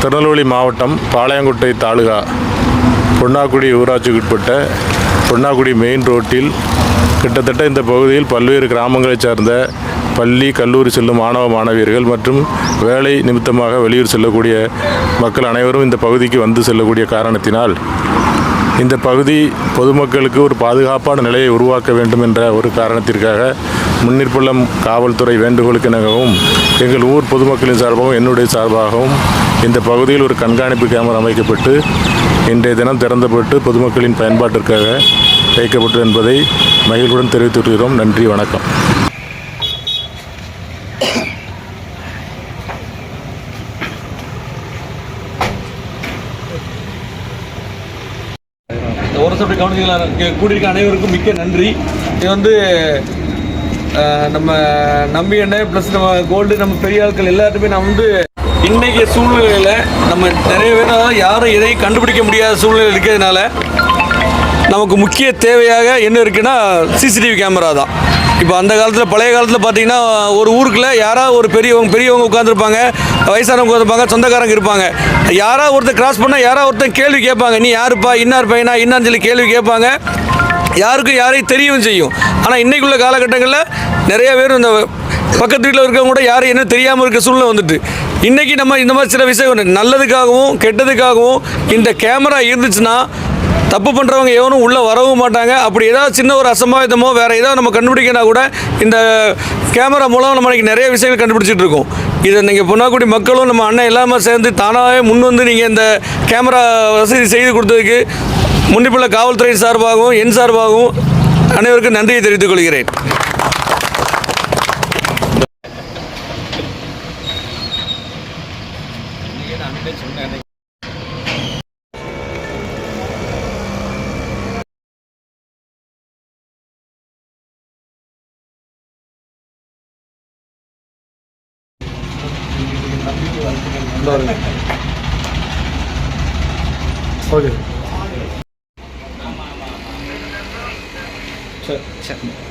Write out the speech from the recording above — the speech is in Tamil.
திருநெல்வேலி மாவட்டம் பாளையங்கோட்டை தாலுகா பொன்னாக்குடி ஊராட்சிக்குட்பட்ட பொன்னாக்குடி மெயின் ரோட்டில் கிட்டத்தட்ட இந்த பகுதியில் பல்வேறு கிராமங்களைச் சார்ந்த பள்ளி கல்லூரி செல்லும் மாணவ மாணவியர்கள் மற்றும் வேலை நிமித்தமாக வெளியூர் செல்லக்கூடிய மக்கள் அனைவரும் இந்த பகுதிக்கு வந்து செல்லக்கூடிய காரணத்தினால் இந்த பகுதி பொதுமக்களுக்கு ஒரு பாதுகாப்பான நிலையை உருவாக்க வேண்டும் என்ற ஒரு காரணத்திற்காக முன்னிற்பள்ளம் காவல்துறை வேண்டுகோளுக்கிணங்கவும் எங்கள் ஊர் பொதுமக்களின் சார்பாகவும் என்னுடைய சார்பாகவும் இந்த பகுதியில் ஒரு கண்காணிப்பு கேமரா அமைக்கப்பட்டு இன்றைய தினம் திறந்தப்பட்டு பொதுமக்களின் பயன்பாட்டிற்காக வைக்கப்பட்டு என்பதை மகிழ்வுடன் தெரிவித்துள்ளோம். நன்றி, வணக்கம். ஒரு சப்டி கவனிச்சிக்கலாம் கூடியிருக்க அனைவருக்கும் மிக்க நன்றி. இது நம்ம நம்பி எண்ணெய் ப்ளஸ் நம்ம கோல்டு நம்ம பெரிய ஆட்கள் எல்லாருமே நான் இன்றைக்கி சூழ்நிலையில் நம்ம நிறைய பேர் யாரும் எதையும் கண்டுபிடிக்க முடியாத சூழ்நிலை இருக்கிறதுனால நமக்கு முக்கிய தேவையாக என்ன இருக்குன்னா சிசிடிவி கேமரா தான். இப்போ அந்த காலத்தில் பழைய காலத்தில் பார்த்தீங்கன்னா ஒரு ஊருக்குள்ள யாராவது ஒரு பெரியவங்க உட்காந்துருப்பாங்க, வயசானவங்க உட்காந்துருப்பாங்க, சொந்தக்காரங்க இருப்பாங்க. யாராவது ஒருத்தர் கிராஸ் பண்ணால் யாராவது ஒருத்தர் கேள்வி கேட்பாங்க, நீ யாருப்பா, இன்னார் பையனா இன்னான்னு சொல்லி கேள்வி கேட்பாங்க. யாரையும் தெரியவும் செய்யும். ஆனால் இன்றைக்குள்ள காலகட்டங்களில் நிறைய பேர் இந்த பக்கத்து வீட்டில் இருக்கவங்க கூட யாரும் என்ன தெரியாமல் இருக்க சூழ்நிலை வந்துட்டு இன்றைக்கி நம்ம இந்த மாதிரி சில விஷயம் நல்லதுக்காகவும் கெட்டதுக்காகவும் இந்த கேமரா இருந்துச்சுன்னா தப்பு பண்ணுறவங்க எவனும் உள்ளே வரவும் மாட்டாங்க. அப்படி ஏதாவது சின்ன ஒரு அசம்பாவிதமோ வேறு ஏதாவது நம்ம கண்டுபிடிக்கனா கூட இந்த கேமரா மூலம் நம்ம நிறைய விஷயங்கள் கண்டுபிடிச்சிட்டு இருக்கோம். இதை நீங்கள் பொன்னாக்குடி மக்களும் நம்ம அண்ணன் எல்லாமே சேர்ந்து தானாகவே முன் நீங்கள் இந்த கேமரா வசதி செய்து கொடுத்ததுக்கு முன்னிப்புள்ள காவல்துறை சார்பாகவும் என் சார்பாகவும் அனைவருக்கும் நன்றியை தெரிவித்துக் கொள்கிறேன். ஓகே சரி.